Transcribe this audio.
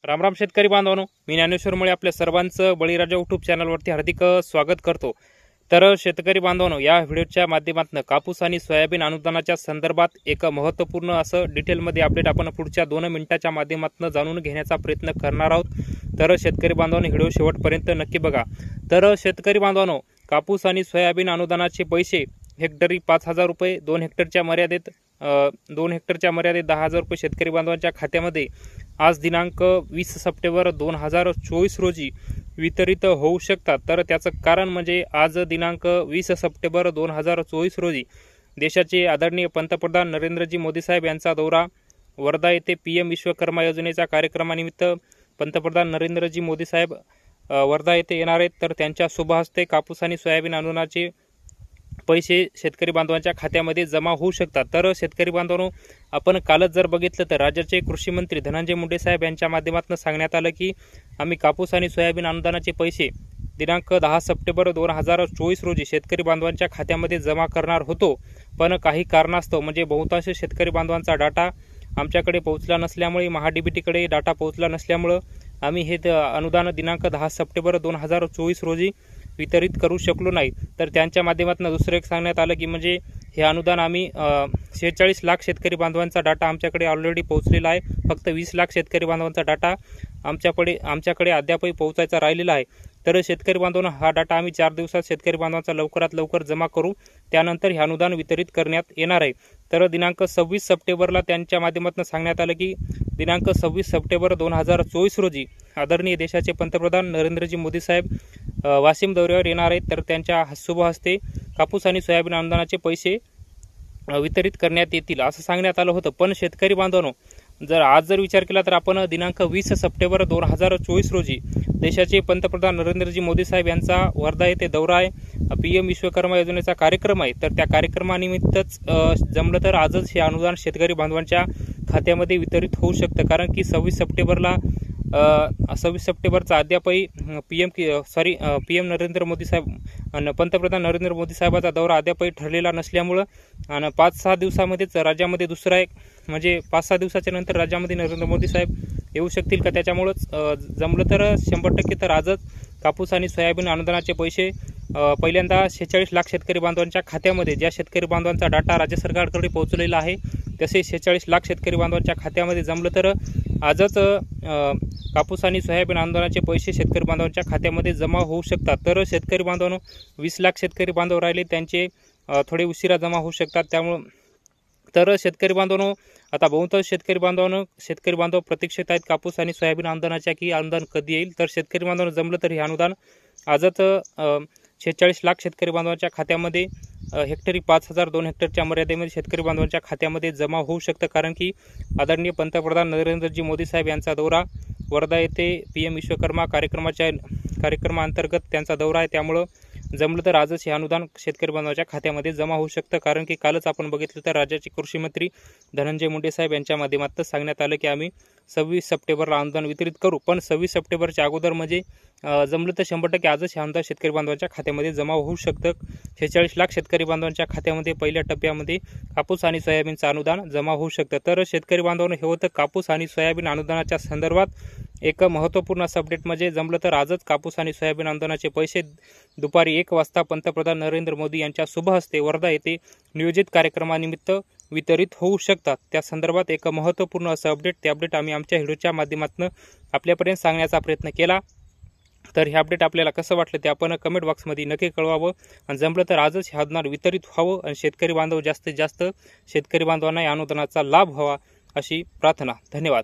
रामराम शेतकरी बांधवांनो, मी ज्ञानेश्वर मुळे आपल्या सर्वांचं बळीराजा यूट्यूब चॅनलवरती हार्दिक स्वागत करतो। तर शेतकरी बांधवांनो, या व्हिडिओच्या माध्यमातून कापूस आणि सोयाबीन अनुदानाच्या संदर्भात एक महत्त्वपूर्ण असं डिटेलमध्ये अपडेट आपण पुढच्या 2 मिनिटाच्या माध्यमातून जाणून घेण्याचा प्रयत्न करणार आहोत। तर शेतकरी बांधवांनो, व्हिडिओ शेवटपर्यंत नक्की बघा। तर शेतकरी बांधवांनो, कापूस आणि सोयाबीन अनुदानाचे पैसे हेक्टरी 5,000 रुपये, 2 हेक्टरच्या मर्यादेत 10,000 रुपये शेतकरी बांधवांच्या खात्यामध्ये आज दिनांक 20 सप्टेंबर 2024 रोजी वितरित होऊ शकतात। तर त्याचं कारण म्हणजे आज दिनांक 20 सप्टेंबर 2024 रोजी देशाचे आदरणीय पंतप्रधान नरेंद्रजी मोदी साहेब यांचा दौरा वर्धा येथे PM विश्वकर्मा योजनेच्या कार्यक्रमानिमित्त पंतप्रधान नरेंद्रजी मोदी साहेब वर्धा येथे येणार आहेत। तर त्यांच्या शुभ हस्ते कापूस आणि सोयाबीन अनुदानाचे पैसे शेतकरी बांधवांच्या खात्यामध्ये जमा होऊ शकतात। तर शेतकरी बांधवांनो, आपण कालच जर बघितलं तर राज्याचे कृषी मंत्री धनंजय मुंडे साहेब यांच्या माध्यमातून सांगण्यात आलं की आम्ही कापूस आणि सोयाबीन अनुदानाचे पैसे दिनांक 10 सप्टेंबर 2024 रोजी शेतकरी बांधवांच्या खात्यामध्ये जमा करणार होतो, पण काही कारणास्तव म्हणजे बहुतांश शेतकरी बांधवांचा डाटा आमच्याकडे पोहोचला नसल्यामुळे, महाडीबीटीकडे डाटा पोहोचला नसल्यामुळे आम्ही हे अनुदान दिनांक 10 सप्टेंबर 2024 रोजी वितरित करू शकलो नाही। तर त्यांच्या माध्यमातून दुसरं एक सांगण्यात आलं की म्हणजे हे अनुदान आम्ही 46 लाख शेतकरी बांधवांचा डाटा आमच्याकडे ऑलरेडी पोहोचलेला आहे, फक्त 20 लाख शेतकरी बांधवांचा डाटा आमच्याकडे अद्यापही पोहोचायचा राहिलेला आहे। तर शेतकरी बांधवांनो, हा डाटा आम्ही 4 दिवसात शेतकरी बांधवांचा लवकरात लवकर जमा करू, त्यानंतर हे अनुदान वितरित करण्यात येणार आहे। तर दिनांक 26 सप्टेंबरला त्यांच्या माध्यमातून सांगण्यात आलं की दिनांक 26 सप्टेंबर 2024 रोजी आदरणीय देशाचे पंतप्रधान नरेंद्रजी मोदी साहेब वाशिम दौऱ्यावर येणार आहेत। तर त्यांच्या शुभ हस्ते कापूस आणि सोयाबीन अनुदानाचे पैसे वितरित करण्यात येतील असं सांगण्यात आलं होतं। पण शेतकरी बांधवांनो, आज विचार केला तर आपण दिनांक 20 सप्टेंबर 2024 रोजी देशाचे पंतप्रधान नरेंद्रजी मोदी साहेब यांचा वर्धा येथे दौरा आहे, PM विश्वकर्मा योजनेचा कार्यक्रम आहे। तर त्या कार्यक्रमानिमित्तच जमलं तर आजच हे अनुदान शेतकरी बांधवांच्या खात्यामध्ये वितरित होऊ शकतं, कारण की 26 सप्टेंबरचा अद्यापही PM नरेंद्र मोदी साहेब आणि पंतप्रधान नरेंद्र मोदी साहेबांचा दौरा अद्यापही ठरलेला नसल्यामुळं आणि 5-6 दिवसामध्येच राज्यामध्ये दुसरा एक म्हणजे 5-6 दिवसाच्या नंतर राज्यामध्ये नरेंद्र मोदी साहेब येऊ शकतील का, त्याच्यामुळंच जमलं तर 100% तर आजच कापूस आणि सोयाबीन अनुदानाचे पैसे पहिल्यांदा 46 लाख शेतकरी बांधवांच्या खात्यामध्ये, ज्या शेतकरी बांधवांचा डाटा राज्य सरकारकडे पोहोचलेला आहे तसे 46 लाख शेतकरी बांधवांच्या खात्यामध्ये जमलं तर आजच कापूस आणि सोयाबीन अनुदानाचे पैसे शेतकरी बांधवांच्या खात्यामध्ये जमा होऊ शकतात। तर शेतकरी बांधवांनो, 20 लाख शेतकरी बांधव राहिले त्यांचे थोडे उशिरा जमा होऊ शकतात। त्यामुळे तर शेतकरी बांधवांनो, आता बहुतांश शेतकरी बांधव प्रतीक्षेत आहेत कापूस आणि सोयाबीन अनुदानाच्या की अनुदान कधी येईल। तर शेतकरी बांधवांनो, जमलं तर हे अनुदान आजच 46 लाख शेतकरी बांधवांच्या खात्यामध्ये हेक्टरी 5,000 2 हेक्टरच्या मर्यादेमध्ये शेतकरी बांधवांच्या खात्यामध्ये जमा होऊ शकतं, कारण की आदरणीय पंतप्रधान नरेंद्रजी मोदी साहेब यांचा दौरा वर्धा येथे PM विश्वकर्मा कार्यक्रमाअंतर्गत त्यांचा दौरा आहे। त्यामुळं जमलं तर आजच हे अनुदान शेतकरी बांधवांच्या खात्यामध्ये जमा होऊ शकतं, कारण की कालच आपण बघितलं तर राज्याचे कृषी मंत्री धनंजय मुंडे साहेब यांच्या माध्यमातून सांगण्यात आलं की आम्ही 26 सप्टेंबरला अनुदान वितरित करू, पण 26 सप्टेंबरच्या अगोदर म्हणजे जमलं तर 100% आजच हे अनुदान शेतकरी बांधवांच्या खात्यामध्ये जमा होऊ शकतं। 46 लाख शेतकरी बांधवांच्या खात्यामध्ये पहिल्या टप्प्यामध्ये कापूस आणि सोयाबीनचं अनुदान जमा होऊ शकतं। तर शेतकरी बांधवांनो, हे होतं कापूस आणि सोयाबीन अनुदानाच्या संदर्भात एक महत्त्वपूर्ण असं अपडेट। म्हणजे जमलं तर आजच कापूस आणि सोयाबीन अनुदानाचे पैसे दुपारी 1 वाजता पंतप्रधान नरेंद्र मोदी यांच्या शुभ हस्ते वर्धा येथे नियोजित कार्यक्रमानिमित्त वितरित होऊ शकतात। त्या संदर्भात एक महत्त्वपूर्ण असं अपडेट, ते अपडेट आम्ही आमच्या व्हिडिओच्या माध्यमातून आपल्यापर्यंत सांगण्याचा प्रयत्न केला। तर हे अपडेट आपल्याला कसं वाटलं ते आपण कमेंट बॉक्समध्ये नक्की कळवावं, आणि जमलं तर आजच हे अनुदान वितरित व्हावं आणि शेतकरी बांधव जास्तीत जास्त शेतकरी बांधवांना या अनुदानाचा लाभ व्हावा अशी प्रार्थना। धन्यवाद।